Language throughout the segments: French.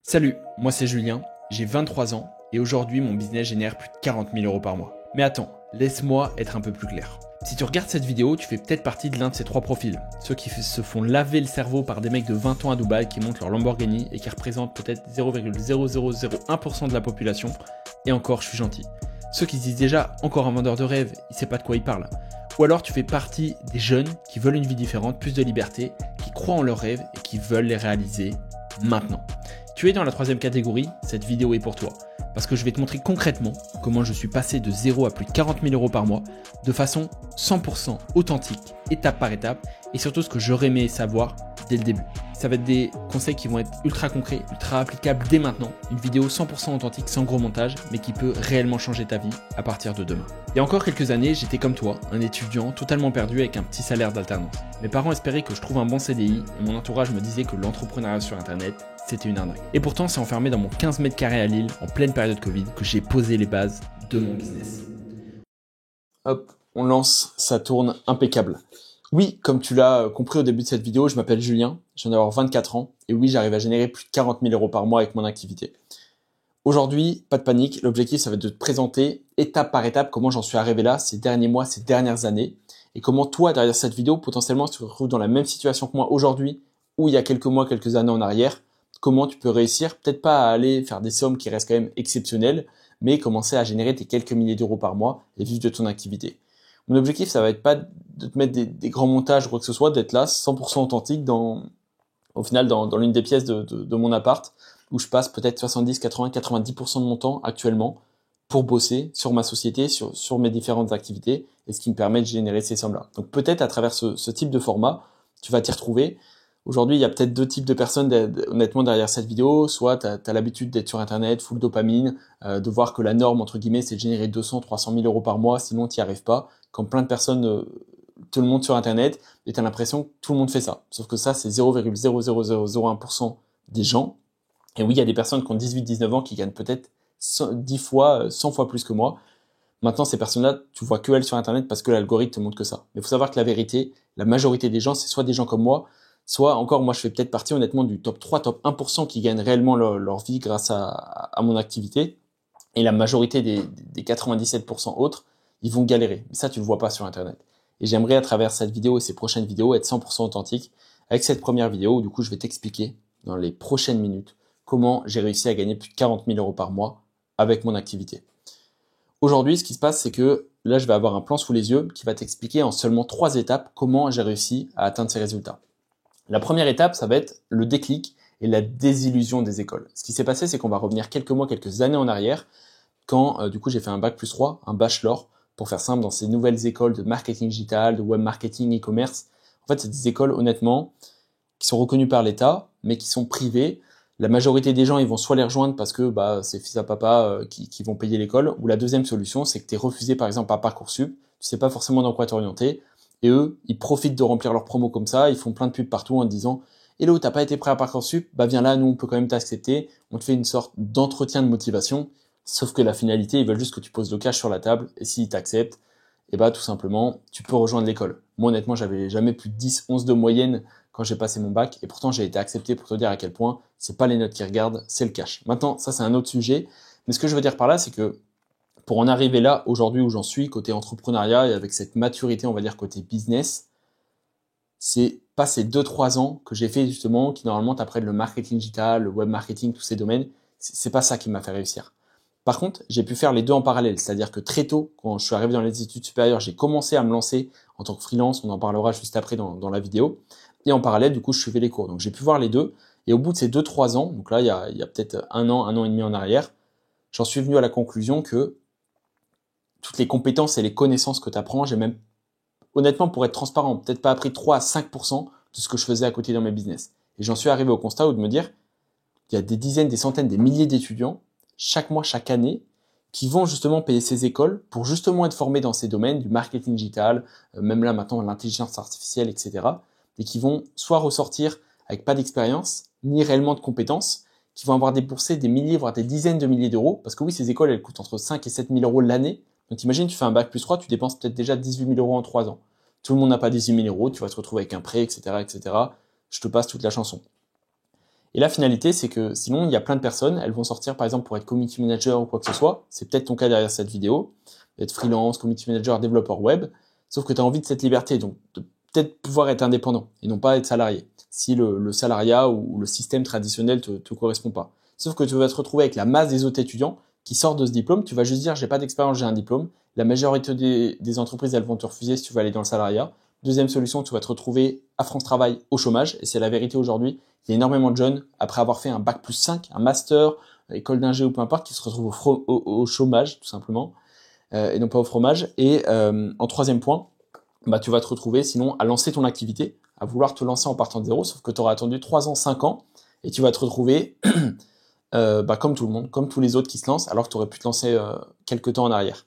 Salut, moi c'est Julien, j'ai 23 ans et aujourd'hui mon business génère plus de 40 000 euros par mois. Mais attends, laisse-moi être un peu plus clair. Si tu regardes cette vidéo, tu fais peut-être partie de l'un de ces trois profils. Ceux qui se font laver le cerveau par des mecs de 20 ans à Dubaï qui montent leur Lamborghini et qui représentent peut-être 0,0001% de la population. Et encore, je suis gentil. Ceux qui se disent déjà encore un vendeur de rêve, il sait pas de quoi il parle. Ou alors tu fais partie des jeunes qui veulent une vie différente, plus de liberté, qui croient en leurs rêves et qui veulent les réaliser maintenant. Tu es dans la troisième catégorie, cette vidéo est pour toi. Parce que je vais te montrer concrètement comment je suis passé de 0 à plus de 40 000 euros par mois de façon 100% authentique, étape par étape, et surtout ce que j'aurais aimé savoir dès le début. Ça va être des conseils qui vont être ultra concrets, ultra applicables dès maintenant. Une vidéo 100% authentique, sans gros montage, mais qui peut réellement changer ta vie à partir de demain. Il y a encore quelques années, j'étais comme toi, un étudiant totalement perdu avec un petit salaire d'alternance. Mes parents espéraient que je trouve un bon CDI et mon entourage me disait que l'entrepreneuriat sur Internet, c'était une arnaque. Et pourtant, c'est enfermé dans mon 15 mètres carrés à Lille, en pleine période Covid, que j'ai posé les bases de mon business. Hop, on lance, ça tourne impeccable. Oui, comme tu l'as compris au début de cette vidéo, je m'appelle Julien, je viens d'avoir 24 ans, et oui, j'arrive à générer plus de 40 000 euros par mois avec mon activité. Aujourd'hui, pas de panique, l'objectif, ça va être de te présenter étape par étape comment j'en suis arrivé là ces derniers mois, ces dernières années, et comment toi, derrière cette vidéo, potentiellement, si tu te retrouves dans la même situation que moi aujourd'hui, ou il y a quelques mois, quelques années en arrière, comment tu peux réussir, peut-être pas à aller faire des sommes qui restent quand même exceptionnelles, mais commencer à générer tes quelques milliers d'euros par mois et vivre de ton activité. Mon objectif, ça va être pas de te mettre des grands montages ou quoi que ce soit, d'être là 100% authentique au final dans l'une des pièces de mon appart, où je passe peut-être 70, 80, 90% de mon temps actuellement pour bosser sur ma société, sur mes différentes activités, et ce qui me permet de générer ces sommes-là. Donc peut-être à travers ce type de format, tu vas t'y retrouver. Aujourd'hui, il y a peut-être deux types de personnes, honnêtement, derrière cette vidéo. Soit tu as l'habitude d'être sur Internet, full dopamine, de voir que la norme, entre guillemets, c'est de générer 200, 300 000 euros par mois, sinon tu n'y arrives pas. Quand plein de personnes te le montrent sur Internet, et tu as l'impression que tout le monde fait ça. Sauf que ça, c'est 0,00001% des gens. Et oui, il y a des personnes qui ont 18, 19 ans qui gagnent peut-être 10 fois, 100 fois plus que moi. Maintenant, ces personnes-là, tu vois que elles sur Internet parce que l'algorithme te montre que ça. Mais il faut savoir que la vérité, la majorité des gens, c'est soit des gens comme moi, soit encore, moi, je fais peut-être partie honnêtement du top 3, top 1% qui gagnent réellement leur vie grâce à mon activité. Et la majorité des 97% autres, ils vont galérer. Mais ça, tu le vois pas sur Internet. Et j'aimerais, à travers cette vidéo et ces prochaines vidéos, être 100% authentique avec cette première vidéo où, du coup, je vais t'expliquer dans les prochaines minutes comment j'ai réussi à gagner plus de 40 000 euros par mois avec mon activité. Aujourd'hui, ce qui se passe, c'est que là, je vais avoir un plan sous les yeux qui va t'expliquer en seulement 3 étapes comment j'ai réussi à atteindre ces résultats. La première étape, ça va être le déclic et la désillusion des écoles. Ce qui s'est passé, c'est qu'on va revenir quelques mois, quelques années en arrière, quand du coup j'ai fait un bac+3, un bachelor, pour faire simple, dans ces nouvelles écoles de marketing digital, de web marketing, e-commerce. En fait, c'est des écoles, honnêtement, qui sont reconnues par l'État, mais qui sont privées. La majorité des gens, ils vont soit les rejoindre parce que c'est fils à papa qui vont payer l'école, ou la deuxième solution, c'est que tu es refusé par exemple par Parcoursup, tu sais pas forcément dans quoi t'orienter, et eux, ils profitent de remplir leurs promos comme ça, ils font plein de pubs partout en te disant « Hello, t'as pas été prêt à Parcoursup? Bah viens là, nous on peut quand même t'accepter, on te fait une sorte d'entretien de motivation ». Sauf que la finalité, ils veulent juste que tu poses le cash sur la table, et s'ils t'acceptent, et tout simplement, tu peux rejoindre l'école. Moi honnêtement, j'avais jamais plus de 10, 11 de moyenne quand j'ai passé mon bac, et pourtant j'ai été accepté pour te dire à quel point c'est pas les notes qui regardent, c'est le cash. Maintenant, ça c'est un autre sujet, mais ce que je veux dire par là, c'est que pour en arriver là, aujourd'hui où j'en suis, côté entrepreneuriat, et avec cette maturité, on va dire côté business, c'est pas ces 2-3 ans que j'ai fait justement, qui normalement t'apprennent le marketing digital, le web marketing, tous ces domaines, c'est pas ça qui m'a fait réussir. Par contre, j'ai pu faire les deux en parallèle, c'est-à-dire que très tôt, quand je suis arrivé dans les études supérieures, j'ai commencé à me lancer en tant que freelance, on en parlera juste après dans la vidéo, et en parallèle, du coup, je suivais les cours. Donc j'ai pu voir les deux, et au bout de ces 2-3 ans, donc là, il y a peut-être un an et demi en arrière, j'en suis venu à la conclusion que toutes les compétences et les connaissances que tu apprends, j'ai même, honnêtement, pour être transparent, peut-être pas appris 3 à 5% de ce que je faisais à côté dans mes business. Et j'en suis arrivé au constat où de me dire, il y a des dizaines, des centaines, des milliers d'étudiants, chaque mois, chaque année, qui vont justement payer ces écoles pour justement être formés dans ces domaines du marketing digital, même là maintenant l'intelligence artificielle, etc. Et qui vont soit ressortir avec pas d'expérience, ni réellement de compétences, qui vont avoir déboursé des milliers, voire des dizaines de milliers d'euros, parce que oui, ces écoles, elles coûtent entre 5 et 7 000 euros l'année. Donc imagine, tu fais un bac+3, tu dépenses peut-être déjà 18 000 euros en 3 ans. Tout le monde n'a pas 18 000 euros, tu vas te retrouver avec un prêt, etc., etc. Je te passe toute la chanson. Et la finalité, c'est que sinon, il y a plein de personnes, elles vont sortir par exemple pour être community manager ou quoi que ce soit. C'est peut-être ton cas derrière cette vidéo, être freelance, community manager, développeur web. Sauf que tu as envie de cette liberté, donc de peut-être pouvoir être indépendant et non pas être salarié, si le salariat ou le système traditionnel te correspond pas. Sauf que tu vas te retrouver avec la masse des autres étudiants qui sortent de ce diplôme. Tu vas juste dire, j'ai pas d'expérience, j'ai un diplôme. La majorité des entreprises, elles vont te refuser si tu veux aller dans le salariat. Deuxième solution, tu vas te retrouver à France Travail au chômage. Et c'est la vérité aujourd'hui. Il y a énormément de jeunes, après avoir fait un bac+5, un master, école d'ingé ou peu importe, qui se retrouvent au chômage, tout simplement, et non pas au fromage. Et en troisième point, bah, tu vas te retrouver sinon à lancer ton activité, à vouloir te lancer en partant de zéro, sauf que tu auras attendu 3 ans, 5 ans, et tu vas te retrouver comme tout le monde, comme tous les autres qui se lancent, alors que tu aurais pu te lancer quelques temps en arrière.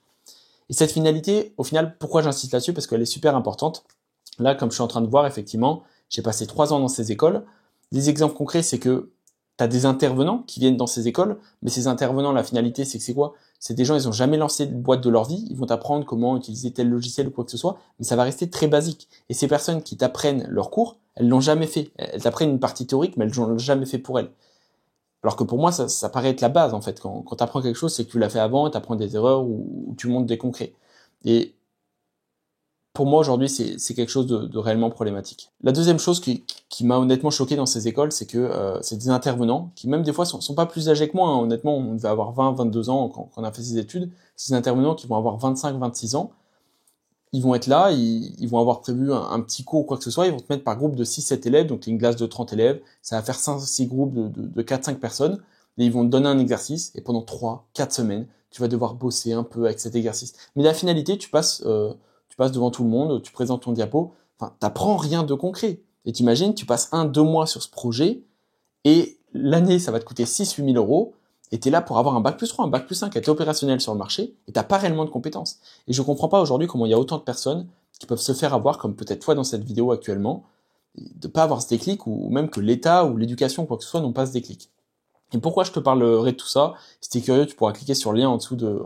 Et cette finalité, au final, pourquoi j'insiste là-dessus? Parce qu'elle est super importante. Là, comme je suis en train de voir, effectivement, j'ai passé 3 ans dans ces écoles. Des exemples concrets, c'est que tu as des intervenants qui viennent dans ces écoles, mais ces intervenants, la finalité, c'est que c'est quoi? C'est des gens, ils ont jamais lancé de boîte de leur vie, ils vont t'apprendre comment utiliser tel logiciel ou quoi que ce soit, mais ça va rester très basique. Et ces personnes qui t'apprennent leur cours, elles l'ont jamais fait. Elles t'apprennent une partie théorique, mais elles l'ont jamais fait pour elles. Alors que pour moi, ça paraît être la base, en fait. Quand tu apprends quelque chose, c'est que tu l'as fait avant, tu apprends des erreurs ou tu montres des concrets. Et pour moi, aujourd'hui, c'est quelque chose de réellement problématique. La deuxième chose qui m'a honnêtement choqué dans ces écoles, c'est que c'est des intervenants qui, même des fois, sont pas plus âgés que moi. Hein. Honnêtement, on devait avoir 20, 22 ans quand on a fait ces études. Ces intervenants qui vont avoir 25, 26 ans, ils vont être là, ils vont avoir prévu un petit cours ou quoi que ce soit. Ils vont te mettre par groupe de 6, 7 élèves. Donc, une classe de 30 élèves. Ça va faire 5, 6 groupes de 4, 5 personnes. Et ils vont te donner un exercice. Et pendant 3, 4 semaines, tu vas devoir bosser un peu avec cet exercice. Mais la finalité, tu passes devant tout le monde, tu présentes ton diapo, enfin, t'apprends rien de concret. Et t'imagines, tu passes 1-2 mois sur ce projet, et l'année, ça va te coûter 6-8 000 euros, et t'es là pour avoir un bac+3, un bac+5, être opérationnel sur le marché, et t'as pas réellement de compétences. Et je comprends pas aujourd'hui comment il y a autant de personnes qui peuvent se faire avoir, comme peut-être toi dans cette vidéo actuellement, de pas avoir ce déclic, ou même que l'État ou l'éducation ou quoi que ce soit n'ont pas ce déclic. Et pourquoi je te parlerai de tout ça? Si t'es curieux, tu pourras cliquer sur le lien en dessous de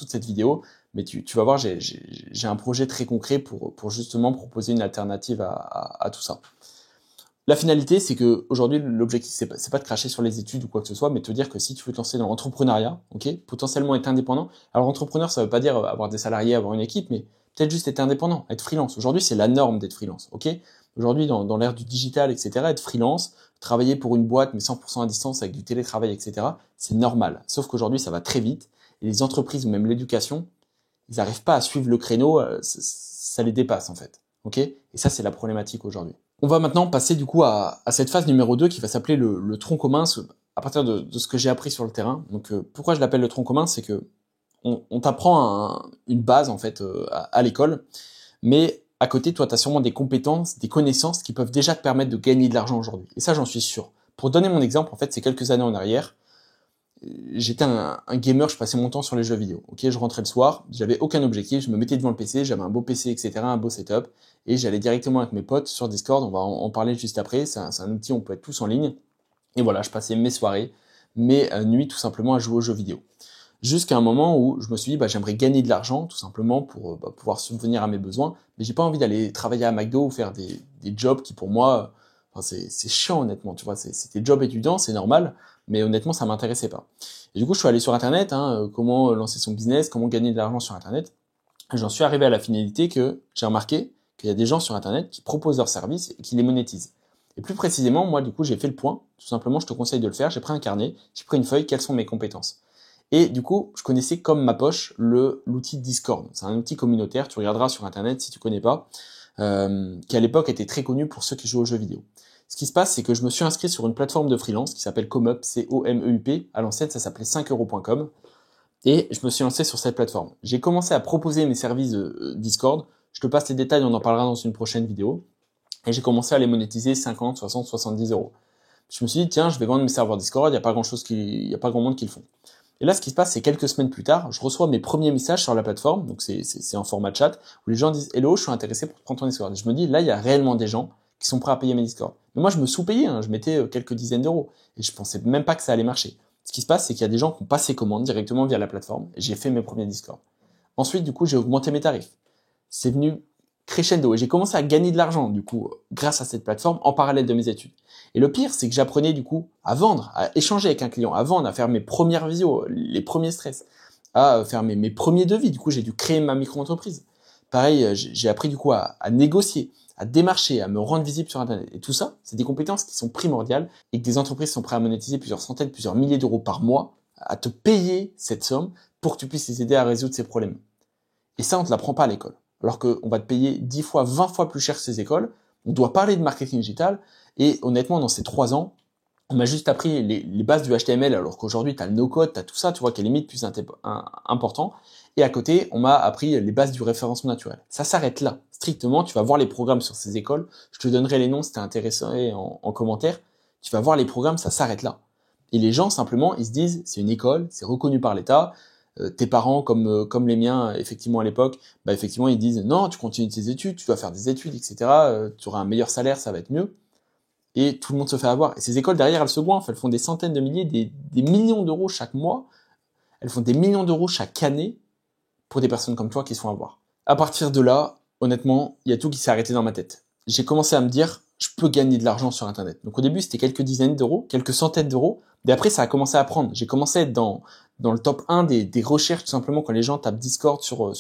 cette vidéo. Mais tu vas voir, j'ai un projet très concret pour justement proposer une alternative à tout ça. La finalité, c'est que aujourd'hui, l'objectif, c'est pas de cracher sur les études ou quoi que ce soit, mais de te dire que si tu veux te lancer dans l'entrepreneuriat, ok, potentiellement être indépendant. Alors entrepreneur, ça veut pas dire avoir des salariés, avoir une équipe, mais peut-être juste être indépendant, être freelance. Aujourd'hui, c'est la norme d'être freelance, ok. Aujourd'hui, dans l'ère du digital, etc., être freelance, travailler pour une boîte, mais 100% à distance avec du télétravail, etc., c'est normal. Sauf qu'aujourd'hui, ça va très vite, et les entreprises ou même l'éducation, ils n'arrivent pas à suivre le créneau, ça les dépasse en fait. Ok? Et ça, c'est la problématique aujourd'hui. On va maintenant passer du coup à cette phase numéro 2 qui va s'appeler le tronc commun à partir de ce que j'ai appris sur le terrain. Donc pourquoi je l'appelle le tronc commun, c'est que on t'apprend une base en fait à l'école, mais à côté, toi, tu as sûrement des compétences, des connaissances qui peuvent déjà te permettre de gagner de l'argent aujourd'hui. Et ça, j'en suis sûr. Pour donner mon exemple, en fait, c'est quelques années en arrière, j'étais un gamer, je passais mon temps sur les jeux vidéo. Ok, je rentrais le soir, j'avais aucun objectif, je me mettais devant le PC, j'avais un beau PC, etc., un beau setup, et j'allais directement avec mes potes sur Discord. On va en parler juste après. C'est un outil, on peut être tous en ligne. Et voilà, je passais mes soirées, mes nuits tout simplement à jouer aux jeux vidéo. Jusqu'à un moment où je me suis dit, j'aimerais gagner de l'argent tout simplement pour pouvoir subvenir à mes besoins, mais j'ai pas envie d'aller travailler à McDo ou faire des jobs qui pour moi, c'est chiant honnêtement, tu vois, c'était job étudiant, c'est normal, mais honnêtement ça m'intéressait pas. Et du coup je suis allé sur internet, comment lancer son business, comment gagner de l'argent sur internet. Et j'en suis arrivé à la finalité que j'ai remarqué qu'il y a des gens sur internet qui proposent leurs services et qui les monétisent. Et plus précisément, moi du coup j'ai fait le point, tout simplement je te conseille de le faire, j'ai pris un carnet, j'ai pris une feuille, quelles sont mes compétences. Et du coup, je connaissais comme ma poche l'outil Discord. C'est un outil communautaire, tu regarderas sur internet si tu connais pas, qui à l'époque était très connu pour ceux qui jouent aux jeux vidéo. Ce qui se passe, c'est que je me suis inscrit sur une plateforme de freelance qui s'appelle Comeup, C-O-M-E-U-P. À l'ancienne, ça s'appelait 5euros.com. Et je me suis lancé sur cette plateforme. J'ai commencé à proposer mes services Discord. Je te passe les détails, on en parlera dans une prochaine vidéo. Et j'ai commencé à les monétiser 50, 60, 70 euros. Je me suis dit, tiens, je vais vendre mes serveurs Discord, il n'y a pas grand monde qui le font. Et là, ce qui se passe, c'est quelques semaines plus tard, je reçois mes premiers messages sur la plateforme, donc c'est en format chat, où les gens disent « Hello, je suis intéressé pour prendre ton Discord ». Et je me dis, là, il y a réellement des gens qui sont prêts à payer mes Discord. Mais moi, je me sous-payais, je mettais quelques dizaines d'euros, et je pensais même pas que ça allait marcher. Ce qui se passe, c'est qu'il y a des gens qui ont passé commande directement via la plateforme, et j'ai fait mes premiers Discord. Ensuite, du coup, j'ai augmenté mes tarifs. C'est venu crescendo, et j'ai commencé à gagner de l'argent, du coup, grâce à cette plateforme, en parallèle de mes études. Et le pire, c'est que j'apprenais du coup à vendre, à échanger avec un client, à vendre, à faire mes premières visios, les premiers stress, à faire mes premiers devis. Du coup, j'ai dû créer ma micro-entreprise. Pareil, j'ai appris du coup à négocier, à démarcher, à me rendre visible sur Internet. Et tout ça, c'est des compétences qui sont primordiales et que des entreprises sont prêtes à monétiser plusieurs centaines, plusieurs milliers d'euros par mois, à te payer cette somme pour que tu puisses les aider à résoudre ces problèmes. Et ça, on ne te l'apprend pas à l'école. Alors qu'on va te payer 10 fois, 20 fois plus cher que ces écoles. On doit parler de marketing digital. Et honnêtement, dans ces 3 ans, on m'a juste appris les bases du HTML, alors qu'aujourd'hui, tu as le no-code, tu as tout ça, tu vois, qui est limite plus important. Et à côté, on m'a appris les bases du référencement naturel. Ça s'arrête là. Strictement, tu vas voir les programmes sur ces écoles. Je te donnerai les noms si t'es intéressé en commentaire. Tu vas voir les programmes, ça s'arrête là. Et les gens, simplement, ils se disent, c'est une école, c'est reconnu par l'État. Tes parents, comme les miens, effectivement, à l'époque, effectivement, ils disent, non, tu continues tes études, tu dois faire des études, etc. Tu auras un meilleur salaire, ça va être mieux. Et tout le monde se fait avoir. Et ces écoles, derrière, elles se goinfrent. Elles font des centaines de milliers, des millions d'euros chaque mois. Elles font des millions d'euros chaque année pour des personnes comme toi qui se font avoir. À partir de là, honnêtement, il y a tout qui s'est arrêté dans ma tête. J'ai commencé à me dire, je peux gagner de l'argent sur Internet. Donc au début, c'était quelques dizaines d'euros, quelques centaines d'euros. Mais après, ça a commencé à prendre. J'ai commencé à être dans le top 1 des recherches, tout simplement, quand les gens tapent Discord sur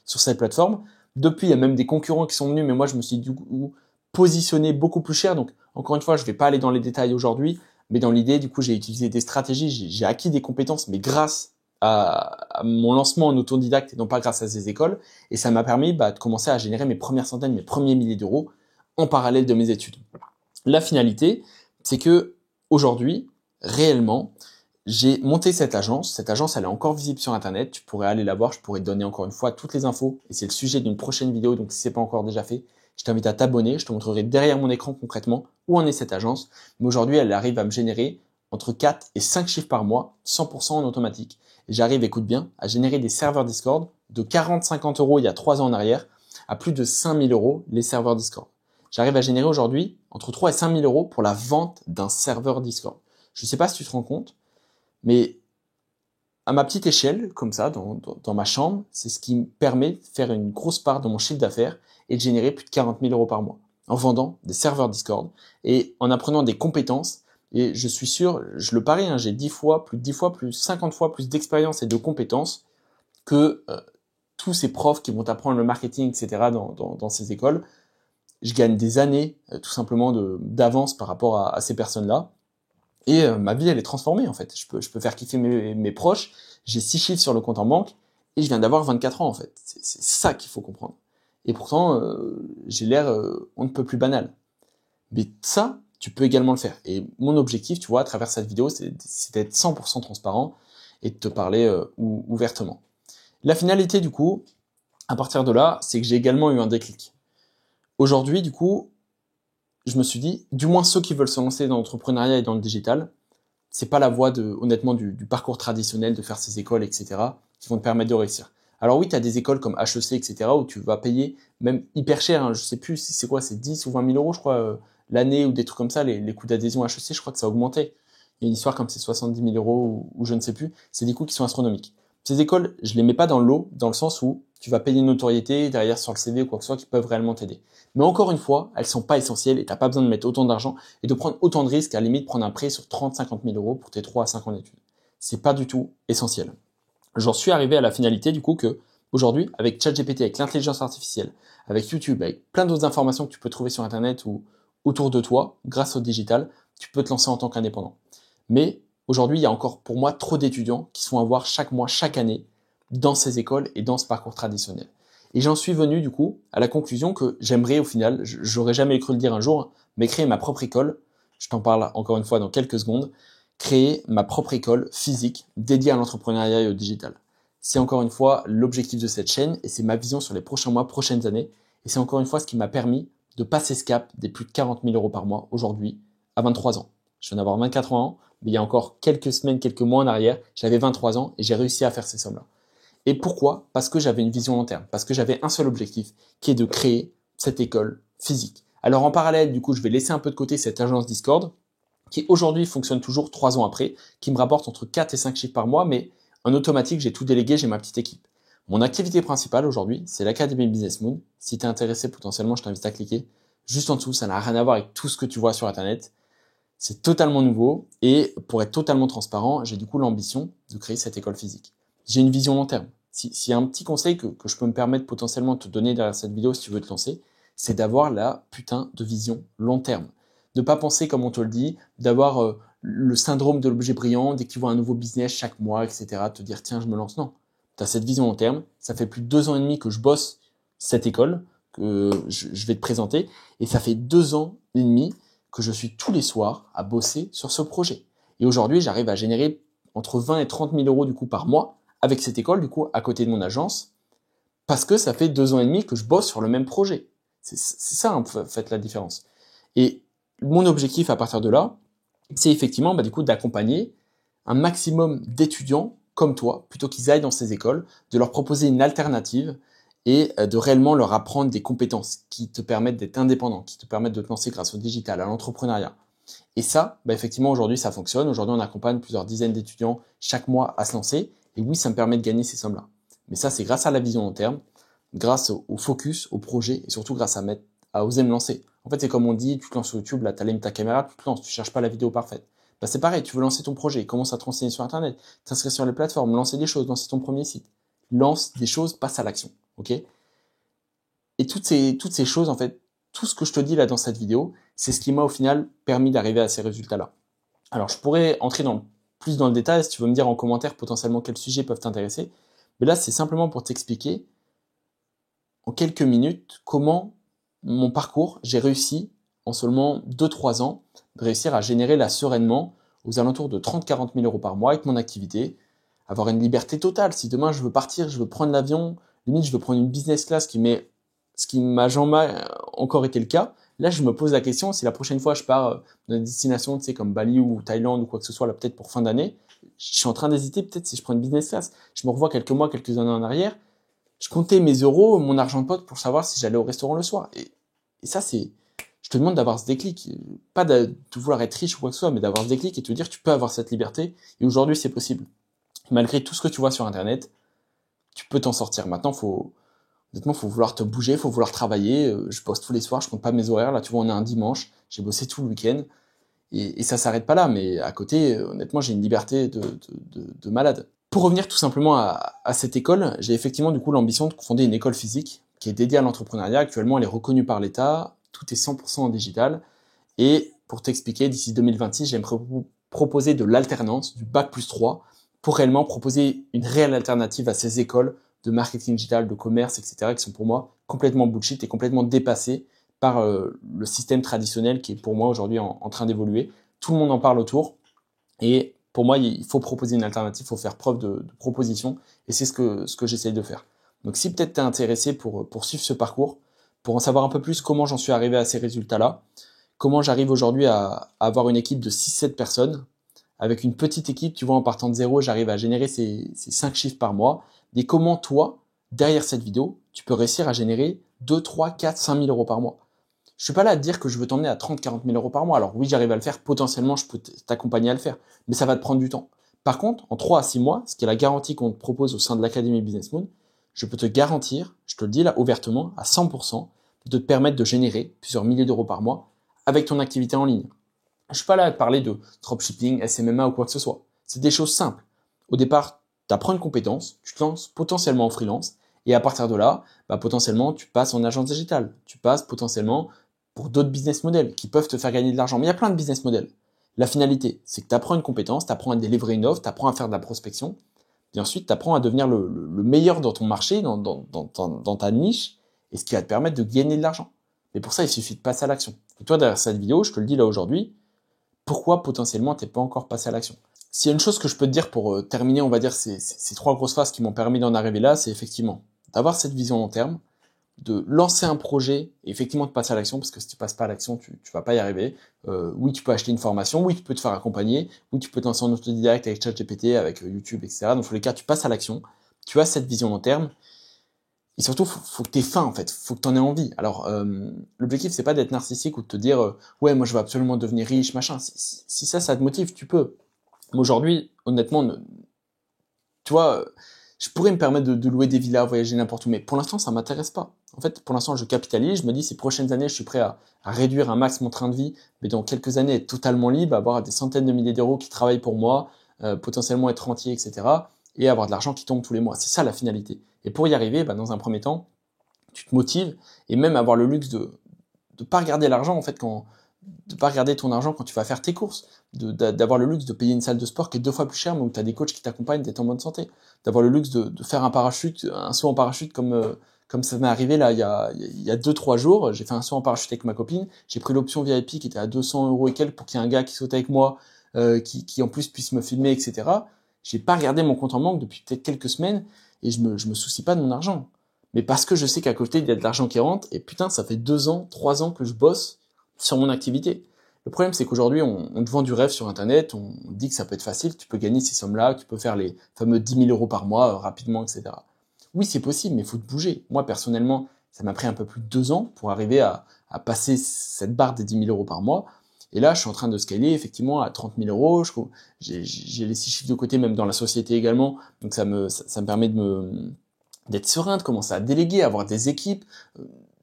cette plateforme. Depuis, il y a même des concurrents qui sont venus, mais moi, je me suis du coup positionné beaucoup plus cher. Donc, encore une fois, je vais pas aller dans les détails aujourd'hui, mais dans l'idée, du coup, j'ai utilisé des stratégies, j'ai acquis des compétences, mais grâce à mon lancement en autodidacte et non pas grâce à ces écoles. Et ça m'a permis de commencer à générer mes premières centaines, mes premiers milliers d'euros en parallèle de mes études. La finalité, c'est que aujourd'hui, réellement, j'ai monté cette agence. Cette agence, elle est encore visible sur Internet. Tu pourrais aller la voir. Je pourrais te donner encore une fois toutes les infos. Et c'est le sujet d'une prochaine vidéo. Donc, si c'est pas encore déjà fait, je t'invite à t'abonner. Je te montrerai derrière mon écran concrètement où en est cette agence. Mais aujourd'hui, elle arrive à me générer entre 4 et 5 chiffres par mois, 100% en automatique. Et j'arrive, écoute bien, à générer des serveurs Discord de 40-50 euros il y a 3 ans en arrière à plus de 5 000 euros les serveurs Discord. J'arrive à générer aujourd'hui entre 3 et 5 000 euros pour la vente d'un serveur Discord. Je ne sais pas si tu te rends compte, mais à ma petite échelle, comme ça, dans ma chambre, c'est ce qui me permet de faire une grosse part de mon chiffre d'affaires et de générer plus de 40 000 euros par mois en vendant des serveurs Discord et en apprenant des compétences. Et je suis sûr, je le parie, j'ai 10 fois, plus 50 fois plus d'expérience et de compétences que tous ces profs qui vont apprendre le marketing, etc. dans ces écoles. Je gagne des années, tout simplement, d'avance par rapport à ces personnes-là. Et ma vie, elle est transformée, en fait. Je peux faire kiffer mes proches. J'ai 6 chiffres sur le compte en banque et je viens d'avoir 24 ans, en fait. C'est ça qu'il faut comprendre. Et pourtant, j'ai l'air on ne peut plus banal. Mais ça, tu peux également le faire. Et mon objectif, tu vois, à travers cette vidéo, c'est d'être 100% transparent et de te parler ouvertement. La finalité, du coup, à partir de là, c'est que j'ai également eu un déclic. Aujourd'hui, du coup, je me suis dit, du moins ceux qui veulent se lancer dans l'entrepreneuriat et dans le digital, c'est pas la voie honnêtement, du parcours traditionnel, de faire ces écoles, etc., qui vont te permettre de réussir. Alors oui, tu as des écoles comme HEC, etc., où tu vas payer même hyper cher, je sais plus si c'est quoi, c'est 10 ou 20 000 euros, je crois, l'année ou des trucs comme ça, les coûts d'adhésion HEC, je crois que ça a augmenté. Il y a une histoire comme c'est 70 000 euros ou je ne sais plus, c'est des coûts qui sont astronomiques. Ces écoles, je les mets pas dans le lot, dans le sens où tu vas payer une notoriété derrière sur le CV ou quoi que ce soit qui peuvent réellement t'aider. Mais encore une fois, elles sont pas essentielles et t'as pas besoin de mettre autant d'argent et de prendre autant de risques, à la limite prendre un prêt sur 30-50 000 euros pour tes 3 à 5 ans d'études. C'est pas du tout essentiel. J'en suis arrivé à la finalité du coup que aujourd'hui, avec ChatGPT, avec l'intelligence artificielle, avec YouTube, avec plein d'autres informations que tu peux trouver sur Internet ou autour de toi, grâce au digital, tu peux te lancer en tant qu'indépendant. Mais aujourd'hui, il y a encore pour moi trop d'étudiants qui sont à voir chaque mois, chaque année, dans ces écoles et dans ce parcours traditionnel. Et j'en suis venu du coup à la conclusion que j'aimerais au final, j'aurais jamais cru le dire un jour, mais créer ma propre école, je t'en parle encore une fois dans quelques secondes, créer ma propre école physique dédiée à l'entrepreneuriat et au digital. C'est encore une fois l'objectif de cette chaîne et c'est ma vision sur les prochains mois, prochaines années. Et c'est encore une fois ce qui m'a permis de passer ce cap des plus de 40 000 euros par mois aujourd'hui à 23 ans. Je viens d'avoir 24 ans, mais il y a encore quelques semaines, quelques mois en arrière, j'avais 23 ans et j'ai réussi à faire ces sommes-là. Et pourquoi? Parce que j'avais une vision long terme, parce que j'avais un seul objectif, qui est de créer cette école physique. Alors en parallèle, du coup, je vais laisser un peu de côté cette agence Discord, qui aujourd'hui fonctionne toujours 3 ans après, qui me rapporte entre 4 et 5 chiffres par mois, mais en automatique, j'ai tout délégué, j'ai ma petite équipe. Mon activité principale aujourd'hui, c'est l'Académie Business Moon. Si tu es intéressé potentiellement, je t'invite à cliquer juste en dessous, ça n'a rien à voir avec tout ce que tu vois sur Internet. C'est totalement nouveau et pour être totalement transparent, j'ai du coup l'ambition de créer cette école physique. J'ai une vision long terme. S'il y a un petit conseil que je peux me permettre potentiellement de te donner derrière cette vidéo si tu veux te lancer, c'est d'avoir la putain de vision long terme. De pas penser comme on te le dit, d'avoir le syndrome de l'objet brillant, dès que tu vois un nouveau business chaque mois, etc., te dire tiens je me lance. Non, tu as cette vision long terme, ça fait plus de 2 ans et demi que je bosse cette école, que je vais te présenter, et ça fait 2 ans et demi que je suis tous les soirs à bosser sur ce projet. Et aujourd'hui, j'arrive à générer entre 20 et 30 000 euros du coup par mois avec cette école, du coup, à côté de mon agence, parce que ça fait 2 ans et demi que je bosse sur le même projet. C'est ça, en fait, la différence. Et mon objectif à partir de là, c'est effectivement, du coup, d'accompagner un maximum d'étudiants comme toi, plutôt qu'ils aillent dans ces écoles, de leur proposer une alternative et de réellement leur apprendre des compétences qui te permettent d'être indépendant, qui te permettent de te lancer grâce au digital, à l'entrepreneuriat. Et ça, effectivement, aujourd'hui, ça fonctionne. Aujourd'hui, on accompagne plusieurs dizaines d'étudiants chaque mois à se lancer. Et oui, ça me permet de gagner ces sommes-là. Mais ça, c'est grâce à la vision long terme, grâce au focus, au projet et surtout grâce à oser me lancer. En fait, c'est comme on dit, tu te lances sur YouTube, là, tu allumes ta caméra, tu te lances, tu cherches pas la vidéo parfaite. C'est pareil, tu veux lancer ton projet, commence à te renseigner sur Internet, t'inscrire sur les plateformes, lancer des choses, lancer ton premier site. Lance des choses, passe à l'action. Ok ? Et toutes ces choses, en fait, tout ce que je te dis là dans cette vidéo, c'est ce qui m'a au final permis d'arriver à ces résultats-là. Alors, je pourrais entrer plus dans le détail si tu veux me dire en commentaire potentiellement quels sujets peuvent t'intéresser. Mais là, c'est simplement pour t'expliquer en quelques minutes comment mon parcours, j'ai réussi en seulement 2-3 ans de réussir à générer là sereinement aux alentours de 30-40 000 euros par mois avec mon activité, avoir une liberté totale. Si demain je veux partir, je veux prendre l'avion, limite je veux prendre une business class ce qui m'a jamais encore été le cas. Là, je me pose la question, si la prochaine fois je pars dans une destination, tu sais, comme Bali ou Thaïlande ou quoi que ce soit, là, peut-être pour fin d'année, je suis en train d'hésiter, peut-être si je prends une business class. Je me revois quelques mois, quelques années en arrière, je comptais mes euros, mon argent de pote pour savoir si j'allais au restaurant le soir. Et ça, je te demande d'avoir ce déclic. Pas de vouloir être riche ou quoi que ce soit, mais d'avoir ce déclic et te dire, tu peux avoir cette liberté. Et aujourd'hui, c'est possible. Malgré tout ce que tu vois sur Internet, tu peux t'en sortir. Maintenant, honnêtement, faut vouloir te bouger, faut vouloir travailler. Je bosse tous les soirs, je compte pas mes horaires. Là, tu vois, on est un dimanche. J'ai bossé tout le week-end. Et ça s'arrête pas là. Mais à côté, honnêtement, j'ai une liberté de malade. Pour revenir tout simplement à cette école, j'ai effectivement du coup l'ambition de fonder une école physique qui est dédiée à l'entrepreneuriat. Actuellement, elle est reconnue par l'État. Tout est 100% en digital. Et pour t'expliquer, d'ici 2026, j'aimerais proposer de l'alternance, du Bac+3, pour réellement proposer une réelle alternative à ces écoles de marketing digital, de commerce, etc., qui sont pour moi complètement bullshit et complètement dépassées par le système traditionnel qui est pour moi aujourd'hui en train d'évoluer. Tout le monde en parle autour et pour moi, il faut proposer une alternative, il faut faire preuve de proposition et c'est ce que j'essaye de faire. Donc si peut-être tu es intéressé pour suivre ce parcours, pour en savoir un peu plus comment j'en suis arrivé à ces résultats-là, comment j'arrive aujourd'hui à avoir une équipe de 6-7 personnes, avec une petite équipe, tu vois, en partant de zéro, j'arrive à générer ces 5 chiffres par mois. Et comment toi, derrière cette vidéo, tu peux réussir à générer 2, 3, 4, 5 000 euros par mois. Je suis pas là à te dire que je veux t'emmener à 30-40 000 euros par mois. Alors oui, j'arrive à le faire, potentiellement, je peux t'accompagner à le faire, mais ça va te prendre du temps. Par contre, en 3 à 6 mois, ce qui est la garantie qu'on te propose au sein de l'Académie Business Moon, je peux te garantir, je te le dis là ouvertement, à 100%, de te permettre de générer plusieurs milliers d'euros par mois avec ton activité en ligne. Je suis pas là à te parler de dropshipping, SMMA ou quoi que ce soit. C'est des choses simples. Au départ, tu apprends une compétence, tu te lances potentiellement en freelance, et à partir de là, potentiellement, tu passes en agence digitale. Tu passes potentiellement pour d'autres business models qui peuvent te faire gagner de l'argent. Mais il y a plein de business models. La finalité, c'est que tu apprends une compétence, tu apprends à délivrer une offre, tu apprends à faire de la prospection, et ensuite tu apprends à devenir le meilleur dans ton marché, dans ta niche, et ce qui va te permettre de gagner de l'argent. Mais pour ça, il suffit de passer à l'action. Et toi, derrière cette vidéo, je te le dis là aujourd'hui, pourquoi potentiellement t'es pas encore passé à l'action. S'il y a une chose que je peux te dire pour terminer, on va dire ces 3 grosses phases qui m'ont permis d'en arriver là, c'est effectivement d'avoir cette vision long terme, de lancer un projet et effectivement de passer à l'action, parce que si tu passes pas à l'action, tu vas pas y arriver. Oui, tu peux acheter une formation, oui, tu peux te faire accompagner, oui, tu peux te lancer en autodidacte avec ChatGPT, avec YouTube, etc. Dans tous les cas, tu passes à l'action, tu as cette vision long terme, et surtout, faut que t'aies faim, en fait. Faut que t'en aies envie. Alors, l'objectif, c'est pas d'être narcissique ou de te dire, ouais, moi, je veux absolument devenir riche, machin. Si ça te motive, tu peux. Mais aujourd'hui, honnêtement, tu vois, je pourrais me permettre de louer des villas, voyager n'importe où, mais pour l'instant, ça m'intéresse pas. En fait, pour l'instant, je capitalise. Je me dis, ces prochaines années, je suis prêt à réduire un max mon train de vie, mais dans quelques années, être totalement libre, avoir des centaines de milliers d'euros qui travaillent pour moi, potentiellement être rentier, etc. et avoir de l'argent qui tombe tous les mois. C'est ça la finalité. Et pour y arriver, dans un premier temps, tu te motives et même avoir le luxe de pas regarder l'argent, en fait, de pas regarder ton argent quand tu vas faire tes courses, d'avoir le luxe de payer une salle de sport qui est 2 fois plus chère, mais où tu as des coachs qui t'accompagnent, d'être en bonne santé, d'avoir le luxe de faire un saut en parachute comme ça m'est arrivé là il y a 2-3 jours. J'ai fait un saut en parachute avec ma copine, j'ai pris l'option VIP qui était à 200 € et quelques pour qu'il y ait un gars qui saute avec moi, qui en plus puisse me filmer, etc. J'ai pas regardé mon compte en banque depuis peut-être quelques semaines et je me soucie pas de mon argent. Mais parce que je sais qu'à côté, il y a de l'argent qui rentre et putain, ça fait 2 ans, 3 ans que je bosse sur mon activité. Le problème, c'est qu'aujourd'hui, on te vend du rêve sur Internet, on dit que ça peut être facile, tu peux gagner ces sommes-là, tu peux faire les fameux 10 000 € par mois rapidement, etc. Oui, c'est possible, mais il faut te bouger. Moi, personnellement, ça m'a pris un peu plus de 2 ans pour arriver à passer cette barre des 10 000 € par mois. Et là, je suis en train de scaler effectivement à 30 000 €. J'ai les 6 chiffres de côté, même dans la société également. Donc ça me permet d'être serein, de commencer à déléguer, avoir des équipes,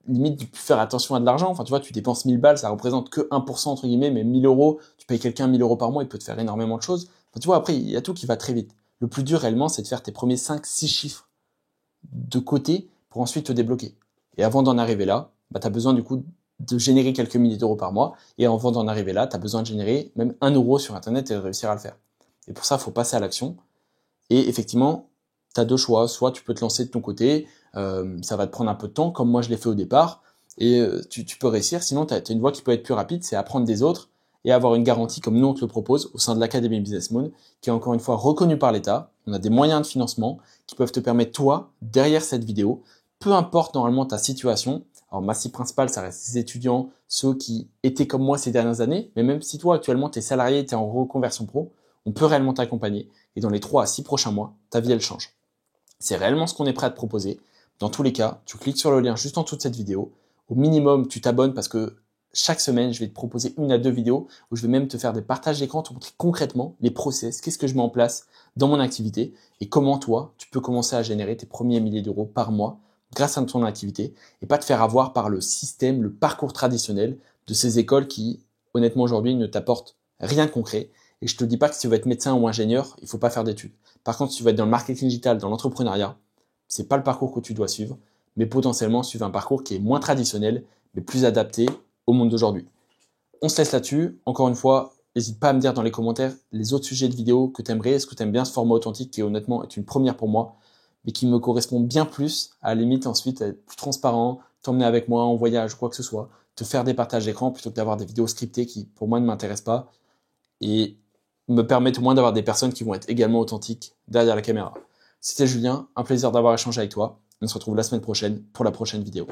limite de plus faire attention à de l'argent. Enfin, tu vois, tu dépenses 1000 balles, ça représente que 1% entre guillemets, mais 1000 €, tu payes quelqu'un 1000 € par mois, il peut te faire énormément de choses. Enfin, tu vois, après, il y a tout qui va très vite. Le plus dur réellement, c'est de faire tes premiers 5-6 chiffres de côté pour ensuite te débloquer. Et avant d'en arriver là, tu as besoin du coup de générer quelques milliers d'euros par mois. Et avant d'en arriver là, tu as besoin de générer même 1 € sur Internet et de réussir à le faire. Et pour ça, il faut passer à l'action. Et effectivement, tu as 2 choix. Soit tu peux te lancer de ton côté, ça va te prendre un peu de temps, comme moi je l'ai fait au départ, et tu peux réussir. Sinon, tu as une voie qui peut être plus rapide, c'est apprendre des autres et avoir une garantie comme nous on te le propose au sein de l'Académie Business Moon, qui est encore une fois reconnue par l'État. On a des moyens de financement qui peuvent te permettre, toi, derrière cette vidéo, peu importe normalement ta situation. Alors ma cible principale, ça reste les étudiants, ceux qui étaient comme moi ces dernières années, mais même si toi actuellement tu es salarié, tu es en reconversion pro, on peut réellement t'accompagner. Et dans les 3 à 6 prochains mois, ta vie elle change. C'est réellement ce qu'on est prêt à te proposer. Dans tous les cas, tu cliques sur le lien juste en dessous de cette vidéo. Au minimum, tu t'abonnes parce que chaque semaine, je vais te proposer 1 à 2 vidéos où je vais même te faire des partages d'écran, te montrer concrètement les process, qu'est-ce que je mets en place dans mon activité et comment toi, tu peux commencer à générer tes premiers milliers d'euros par mois grâce à ton activité et pas te faire avoir par le système, le parcours traditionnel de ces écoles qui, honnêtement, aujourd'hui, ne t'apportent rien de concret. Et je te dis pas que si tu veux être médecin ou ingénieur, il faut pas faire d'études. Par contre, si tu veux être dans le marketing digital, dans l'entrepreneuriat, c'est pas le parcours que tu dois suivre, mais potentiellement suivre un parcours qui est moins traditionnel, mais plus adapté au monde d'aujourd'hui. On se laisse là-dessus. Encore une fois, n'hésite pas à me dire dans les commentaires les autres sujets de vidéos que tu aimerais. Est-ce que tu aimes bien ce format authentique qui honnêtement est une première pour moi, mais qui me correspond bien plus, à la limite ensuite à être plus transparent, t'emmener avec moi en voyage ou quoi que ce soit, te faire des partages d'écran plutôt que d'avoir des vidéos scriptées qui pour moi ne m'intéressent pas et me permettent au moins d'avoir des personnes qui vont être également authentiques derrière la caméra. C'était Julien, un plaisir d'avoir échangé avec toi. On se retrouve la semaine prochaine pour la prochaine vidéo.